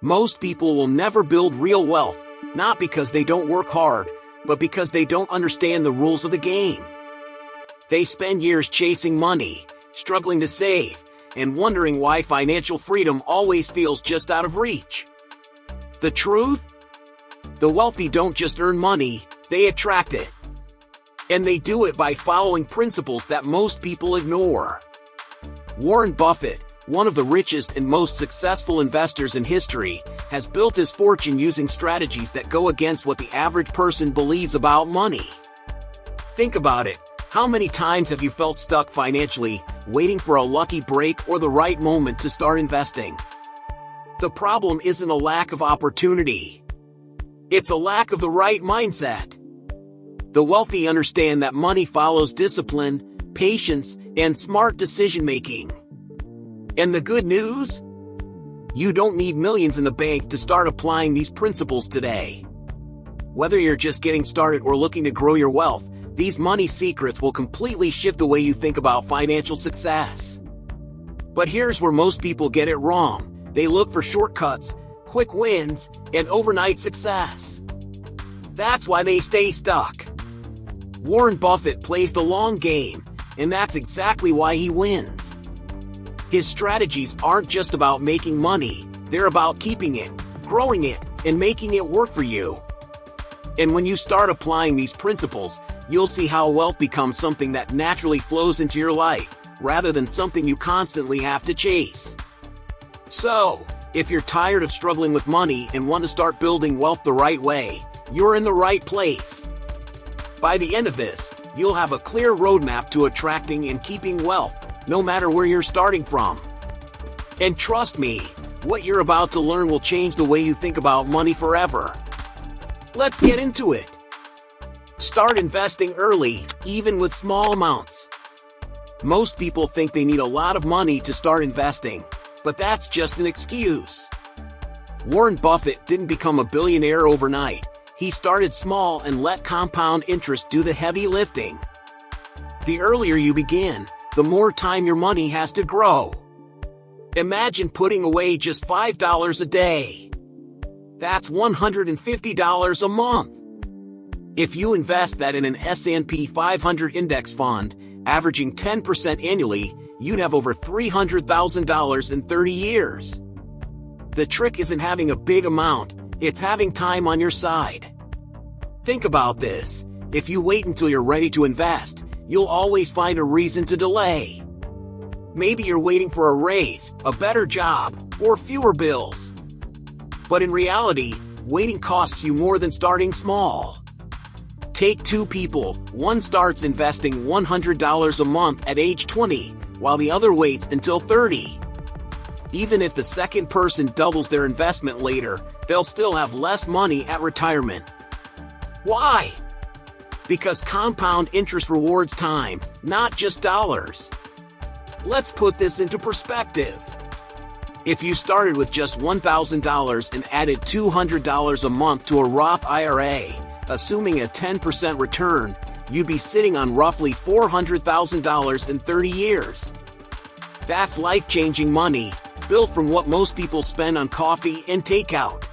Most people will never build real wealth, not because they don't work hard, but because they don't understand the rules of the game. They spend years chasing money, struggling to save, and wondering why financial freedom always feels just out of reach. The truth? The wealthy don't just earn money, they attract it. And they do it by following principles that most people ignore. Warren Buffett, one of the richest and most successful investors in history, has built his fortune using strategies that go against what the average person believes about money. Think about it. How many times have you felt stuck financially, waiting for a lucky break or the right moment to start investing? The problem isn't a lack of opportunity. It's a lack of the right mindset. The wealthy understand that money follows discipline, patience, and smart decision-making. And the good news? You don't need millions in the bank to start applying these principles today. Whether you're just getting started or looking to grow your wealth, these money secrets will completely shift the way you think about financial success. But here's where most people get it wrong. They look for shortcuts, quick wins, and overnight success. That's why they stay stuck. Warren Buffett plays the long game, and that's exactly why he wins. His strategies aren't just about making money, they're about keeping it, growing it, and making it work for you. And when you start applying these principles, you'll see how wealth becomes something that naturally flows into your life, rather than something you constantly have to chase. So, if you're tired of struggling with money and want to start building wealth the right way, you're in the right place. By the end of this, you'll have a clear roadmap to attracting and keeping wealth, no matter where you're starting from. And trust me, what you're about to learn will change the way you think about money forever. Let's get into it. Start investing early, even with small amounts. Most people think they need a lot of money to start investing, but that's just an excuse. Warren Buffett didn't become a billionaire overnight. He started small and let compound interest do the heavy lifting. The earlier you begin, the more time your money has to grow. Imagine putting away just $5 a day. That's $150 a month. If you invest that in an S&P 500 index fund, averaging 10% annually, you'd have over $300,000 in 30 years. The trick isn't having a big amount, it's having time on your side. Think about this. If you wait until you're ready to invest, you'll always find a reason to delay. Maybe you're waiting for a raise, a better job, or fewer bills. But in reality, waiting costs you more than starting small. Take two people, one starts investing $100 a month at age 20, while the other waits until 30. Even if the second person doubles their investment later, they'll still have less money at retirement. Why? Because compound interest rewards time, not just dollars. Let's put this into perspective. If you started with just $1,000 and added $200 a month to a Roth IRA, assuming a 10% return, you'd be sitting on roughly $400,000 in 30 years. That's life-changing money, built from what most people spend on coffee and takeout.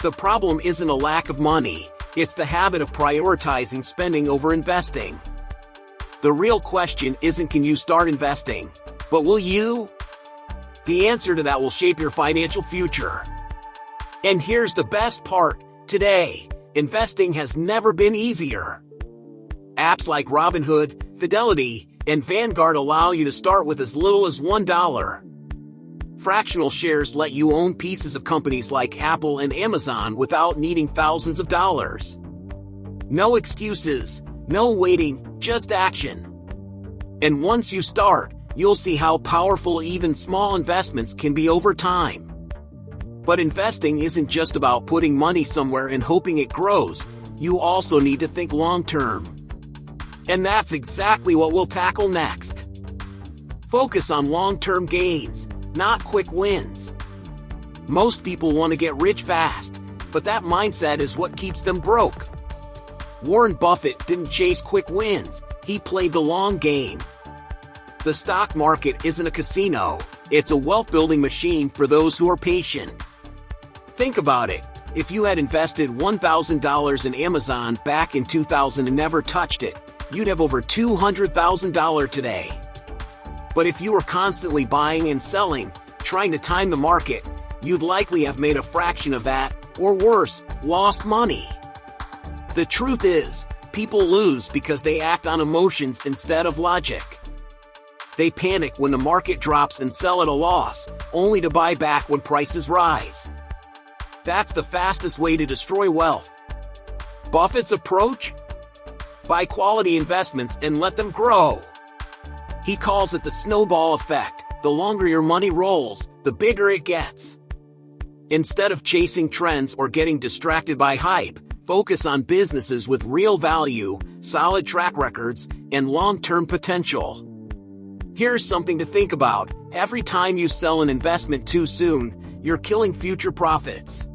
The problem isn't a lack of money, it's the habit of prioritizing spending over investing. The real question isn't can you start investing, but will you? The answer to that will shape your financial future. And here's the best part, today, investing has never been easier. Apps like Robinhood, Fidelity, and Vanguard allow you to start with as little as $1. Fractional shares let you own pieces of companies like Apple and Amazon without needing thousands of dollars. No excuses, no waiting, just action. And once you start, you'll see how powerful even small investments can be over time. But investing isn't just about putting money somewhere and hoping it grows, you also need to think long-term. And that's exactly what we'll tackle next. Focus on long-term gains, not quick wins. Most people want to get rich fast, but that mindset is what keeps them broke. Warren Buffett didn't chase quick wins, he played the long game. The stock market isn't a casino, it's a wealth-building machine for those who are patient. Think about it. If you had invested $1,000 in Amazon back in 2000 and never touched it, you'd have over $200,000 today. But if you were constantly buying and selling, trying to time the market, you'd likely have made a fraction of that, or worse, lost money. The truth is, people lose because they act on emotions instead of logic. They panic when the market drops and sell at a loss, only to buy back when prices rise. That's the fastest way to destroy wealth. Buffett's approach? Buy quality investments and let them grow. He calls it the snowball effect. The longer your money rolls, the bigger it gets. Instead of chasing trends or getting distracted by hype, focus on businesses with real value, solid track records, and long-term potential. Here's something to think about. Every time you sell an investment too soon, you're killing future profits.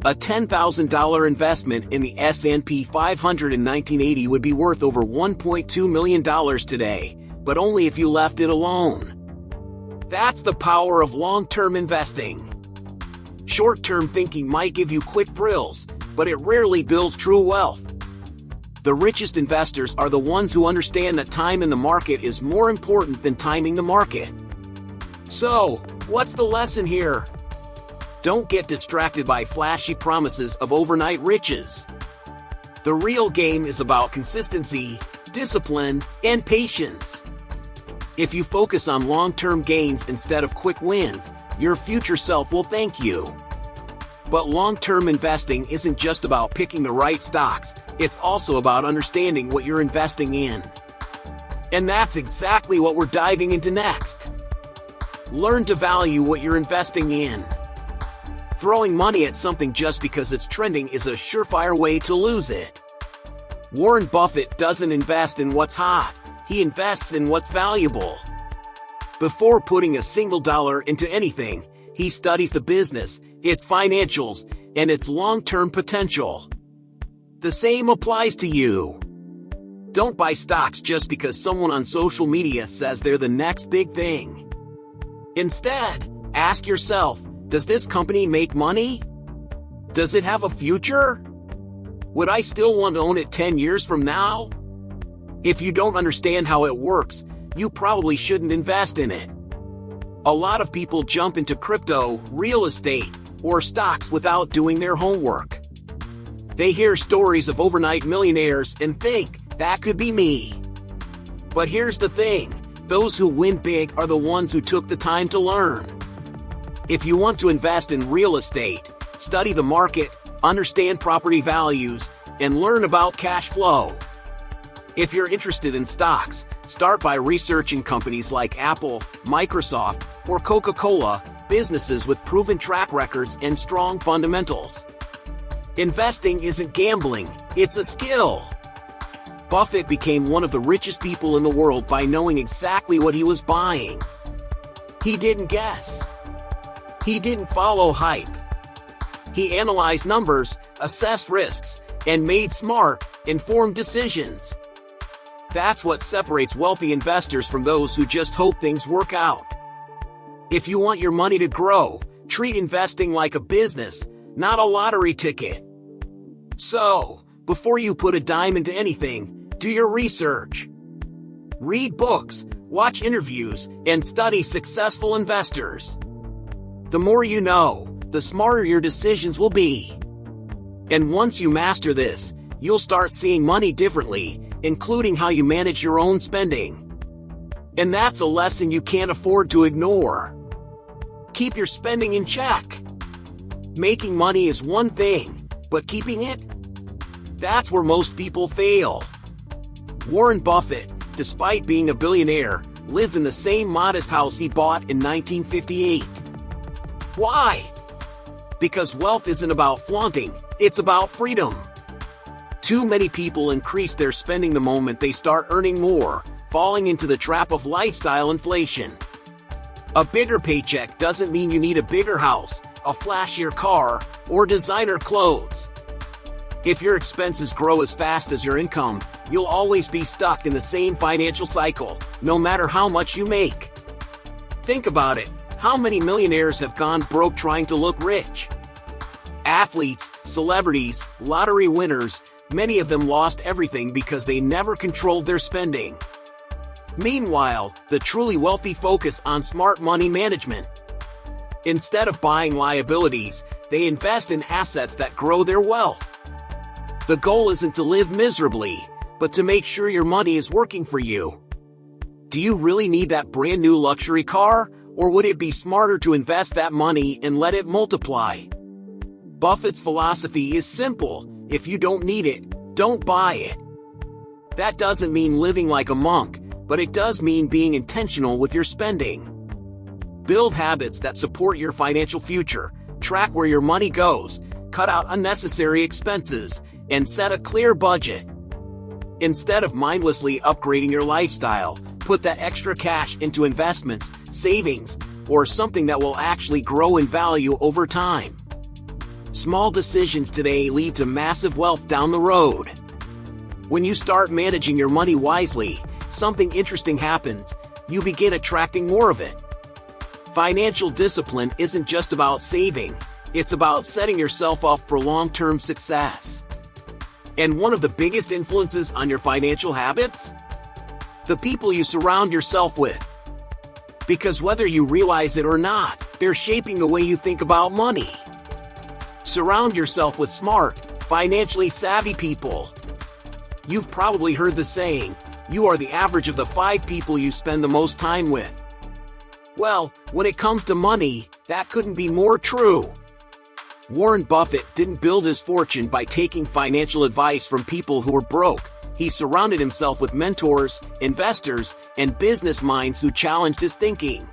A $10,000 investment in the S&P 500 in 1980 would be worth over $1.2 million today, but only if you left it alone. That's the power of long-term investing. Short-term thinking might give you quick thrills, but it rarely builds true wealth. The richest investors are the ones who understand that time in the market is more important than timing the market. So, what's the lesson here? Don't get distracted by flashy promises of overnight riches. The real game is about consistency, discipline, and patience. If you focus on long-term gains instead of quick wins, your future self will thank you. But long-term investing isn't just about picking the right stocks, it's also about understanding what you're investing in. And that's exactly what we're diving into next. Learn to value what you're investing in. Throwing money at something just because it's trending is a surefire way to lose it. Warren Buffett doesn't invest in what's hot, he invests in what's valuable. Before putting a single dollar into anything, he studies the business, its financials, and its long-term potential. The same applies to you. Don't buy stocks just because someone on social media says they're the next big thing. Instead, ask yourself, does this company make money? Does it have a future? Would I still want to own it 10 years from now? If you don't understand how it works, you probably shouldn't invest in it. A lot of people jump into crypto, real estate, or stocks without doing their homework. They hear stories of overnight millionaires and think, that could be me. But here's the thing, those who win big are the ones who took the time to learn. If you want to invest in real estate, study the market, understand property values, and learn about cash flow. If you're interested in stocks, start by researching companies like Apple, Microsoft, or Coca-Cola, businesses with proven track records and strong fundamentals. Investing isn't gambling, it's a skill. Buffett became one of the richest people in the world by knowing exactly what he was buying. He didn't guess. He didn't follow hype. He analyzed numbers, assessed risks, and made smart, informed decisions. That's what separates wealthy investors from those who just hope things work out. If you want your money to grow, treat investing like a business, not a lottery ticket. So, before you put a dime into anything, do your research. Read books, watch interviews, and study successful investors. The more you know, the smarter your decisions will be. And once you master this, you'll start seeing money differently, including how you manage your own spending. And that's a lesson you can't afford to ignore. Keep your spending in check. Making money is one thing, but keeping it? That's where most people fail. Warren Buffett, despite being a billionaire, lives in the same modest house he bought in 1958. Why? Because wealth isn't about flaunting, it's about freedom. Too many people increase their spending the moment they start earning more, falling into the trap of lifestyle inflation. A bigger paycheck doesn't mean you need a bigger house, a flashier car, or designer clothes. If your expenses grow as fast as your income, you'll always be stuck in the same financial cycle, no matter how much you make. Think about it. How many millionaires have gone broke trying to look rich? Athletes, celebrities, lottery winners, many of them lost everything because they never controlled their spending. Meanwhile, the truly wealthy focus on smart money management. Instead of buying liabilities, they invest in assets that grow their wealth. The goal isn't to live miserably, but to make sure your money is working for you. Do you really need that brand new luxury car, or would it be smarter to invest that money and let it multiply? Buffett's philosophy is simple: if you don't need it, don't buy it. That doesn't mean living like a monk, but it does mean being intentional with your spending. Build habits that support your financial future, track where your money goes, cut out unnecessary expenses, and set a clear budget. Instead of mindlessly upgrading your lifestyle, put that extra cash into investments, savings, or something that will actually grow in value over time. Small decisions today lead to massive wealth down the road. When you start managing your money wisely, something interesting happens. You begin attracting more of it. Financial discipline isn't just about saving, it's about setting yourself up for long-term success. And one of the biggest influences on your financial habits? The people you surround yourself with. Because whether you realize it or not, they're shaping the way you think about money. Surround yourself with smart, financially savvy people. You've probably heard the saying, you are the average of the 5 people you spend the most time with. Well, when it comes to money, that couldn't be more true. Warren Buffett didn't build his fortune by taking financial advice from people who were broke. He surrounded himself with mentors, investors, and business minds who challenged his thinking.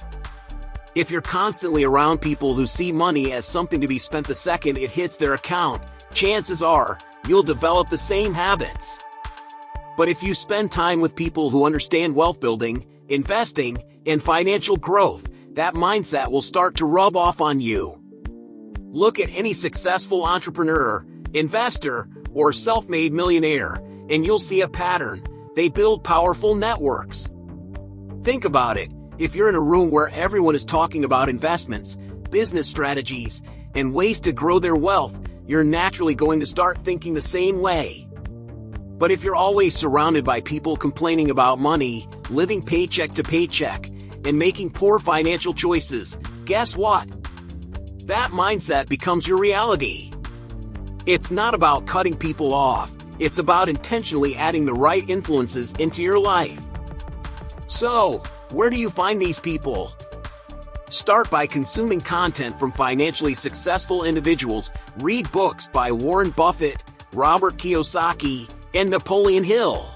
If you're constantly around people who see money as something to be spent the second it hits their account, chances are you'll develop the same habits. But if you spend time with people who understand wealth building, investing, and financial growth, that mindset will start to rub off on you. Look at any successful entrepreneur, investor, or self-made millionaire, and you'll see a pattern. They build powerful networks. Think about it. If you're in a room where everyone is talking about investments, business strategies, and ways to grow their wealth, you're naturally going to start thinking the same way. But if you're always surrounded by people complaining about money, living paycheck to paycheck, and making poor financial choices, guess what? That mindset becomes your reality. It's not about cutting people off, it's about intentionally adding the right influences into your life. So, where do you find these people? Start by consuming content from financially successful individuals. Read books by Warren Buffett, Robert Kiyosaki, and Napoleon Hill.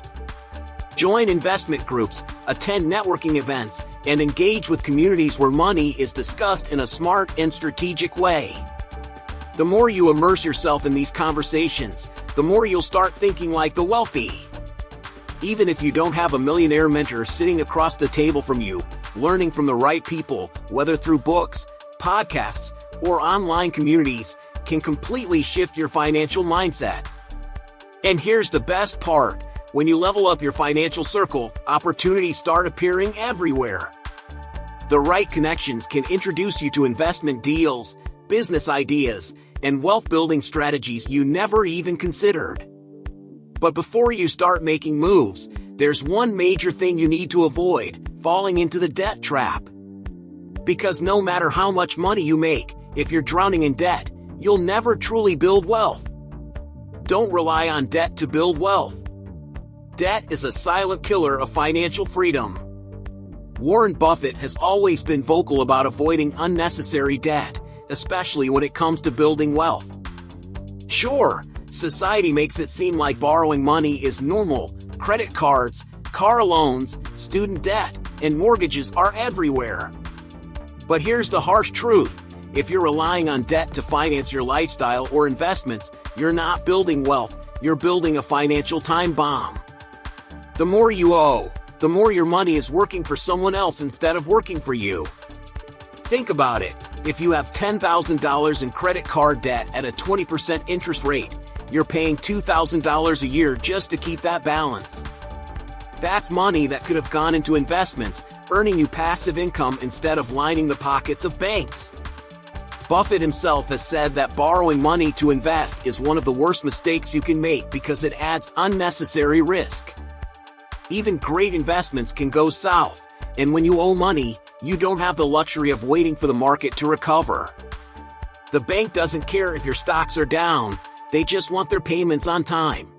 Join investment groups, attend networking events, and engage with communities where money is discussed in a smart and strategic way. The more you immerse yourself in these conversations, the more you'll start thinking like the wealthy. Even if you don't have a millionaire mentor sitting across the table from you, learning from the right people, whether through books, podcasts, or online communities, can completely shift your financial mindset. And here's the best part. When you level up your financial circle, opportunities start appearing everywhere. The right connections can introduce you to investment deals, business ideas, and wealth-building strategies you never even considered. But before you start making moves, there's one major thing you need to avoid: falling into the debt trap. Because no matter how much money you make, if you're drowning in debt, you'll never truly build wealth. Don't rely on debt to build wealth. Debt is a silent killer of financial freedom. Warren Buffett has always been vocal about avoiding unnecessary debt, especially when it comes to building wealth. Sure, society makes it seem like borrowing money is normal. Credit cards, car loans, student debt, and mortgages are everywhere. But here's the harsh truth. If you're relying on debt to finance your lifestyle or investments, you're not building wealth, you're building a financial time bomb. The more you owe, the more your money is working for someone else instead of working for you. Think about it. If you have $10,000 in credit card debt at a 20% interest rate, you're paying $2,000 a year just to keep that balance. That's money that could have gone into investments, earning you passive income instead of lining the pockets of banks. Buffett himself has said that borrowing money to invest is one of the worst mistakes you can make because it adds unnecessary risk. Even great investments can go south, and when you owe money, you don't have the luxury of waiting for the market to recover. The bank doesn't care if your stocks are down, they just want their payments on time.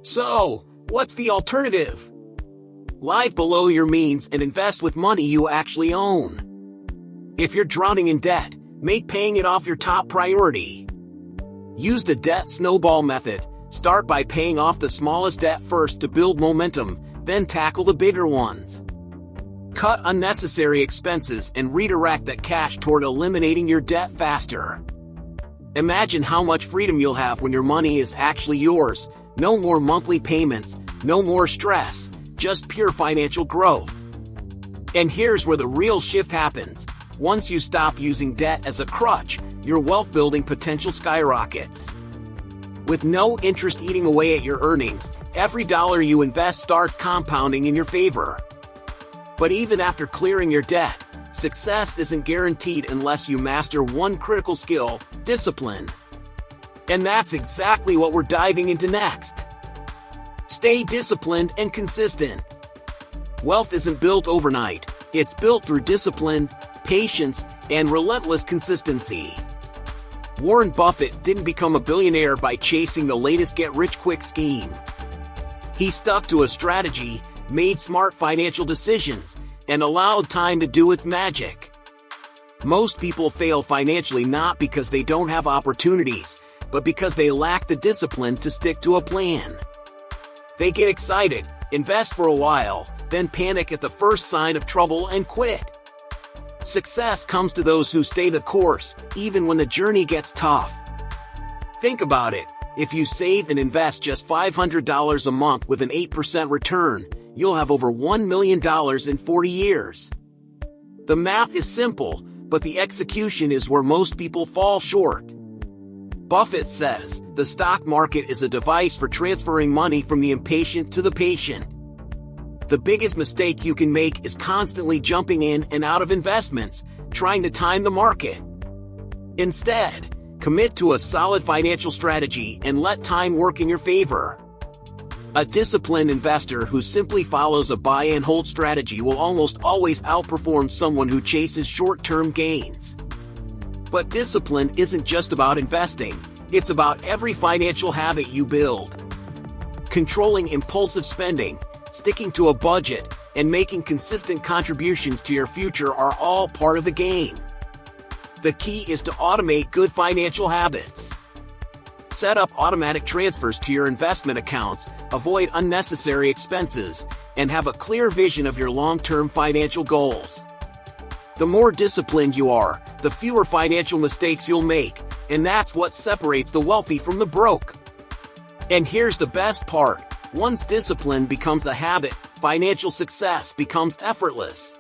So, what's the alternative? Live below your means and invest with money you actually own. If you're drowning in debt, make paying it off your top priority. Use the debt snowball method. Start by paying off the smallest debt first to build momentum, then tackle the bigger ones. Cut unnecessary expenses and redirect that cash toward eliminating your debt faster. Imagine how much freedom you'll have when your money is actually yours. No more monthly payments, no more stress, just pure financial growth. And here's where the real shift happens. Once you stop using debt as a crutch, your wealth building potential skyrockets. With no interest eating away at your earnings, every dollar you invest starts compounding in your favor. But even after clearing your debt, success isn't guaranteed unless you master one critical skill: discipline. And that's exactly what we're diving into next. Stay disciplined and consistent. Wealth isn't built overnight, it's built through discipline, patience, and relentless consistency. Warren Buffett didn't become a billionaire by chasing the latest get-rich-quick scheme. He stuck to a strategy, made smart financial decisions, and allowed time to do its magic. Most people fail financially not because they don't have opportunities, but because they lack the discipline to stick to a plan. They get excited, invest for a while, then panic at the first sign of trouble and quit. Success comes to those who stay the course, even when the journey gets tough. Think about it. If you save and invest just $500 a month with an 8% return, you'll have over $1 million in 40 years. The math is simple, but the execution is where most people fall short. Buffett says, the stock market is a device for transferring money from the impatient to the patient. The biggest mistake you can make is constantly jumping in and out of investments, trying to time the market. Instead, commit to a solid financial strategy and let time work in your favor. A disciplined investor who simply follows a buy and hold strategy will almost always outperform someone who chases short-term gains. But discipline isn't just about investing, it's about every financial habit you build. Controlling impulsive spending, sticking to a budget, and making consistent contributions to your future are all part of the game. The key is to automate good financial habits. Set up automatic transfers to your investment accounts, avoid unnecessary expenses, and have a clear vision of your long-term financial goals. The more disciplined you are, the fewer financial mistakes you'll make, and that's what separates the wealthy from the broke. And here's the best part. Once discipline becomes a habit, financial success becomes effortless.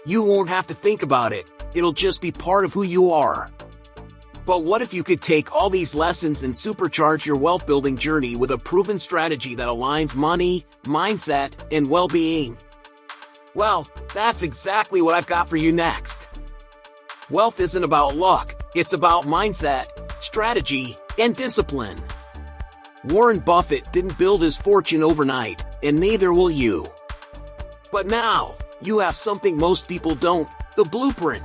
You won't have to think about it, it'll just be part of who you are. But what if you could take all these lessons and supercharge your wealth-building journey with a proven strategy that aligns money, mindset, and well-being? Well, that's exactly what I've got for you next. Wealth isn't about luck, it's about mindset, strategy, and discipline. Warren Buffett didn't build his fortune overnight, and neither will you. But now, you have something most people don't, the blueprint.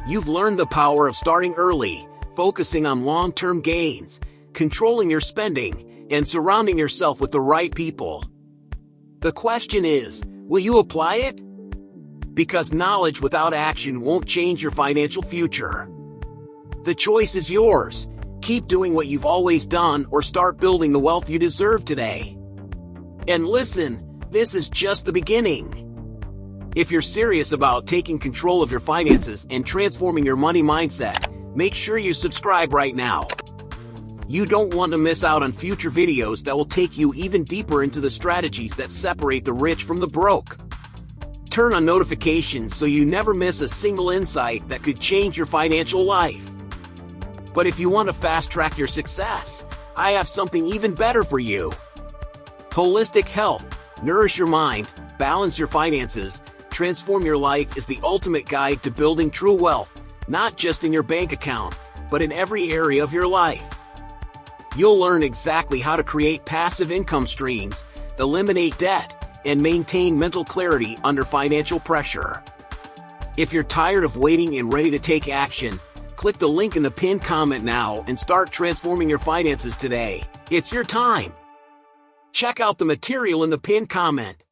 You've learned the power of starting early, focusing on long-term gains, controlling your spending, and surrounding yourself with the right people. The question is, will you apply it? Because knowledge without action won't change your financial future. The choice is yours. Keep doing what you've always done or start building the wealth you deserve today. And listen, this is just the beginning. If you're serious about taking control of your finances and transforming your money mindset, make sure you subscribe right now. You don't want to miss out on future videos that will take you even deeper into the strategies that separate the rich from the broke. Turn on notifications so you never miss a single insight that could change your financial life. But if you want to fast-track your success, I have something even better for you. Holistic health, nourish your mind, balance your finances, transform your life is the ultimate guide to building true wealth, not just in your bank account, but in every area of your life. You'll learn exactly how to create passive income streams, eliminate debt, and maintain mental clarity under financial pressure. If you're tired of waiting and ready to take action, click the link in the pinned comment now and start transforming your finances today. It's your time. Check out the material in the pinned comment.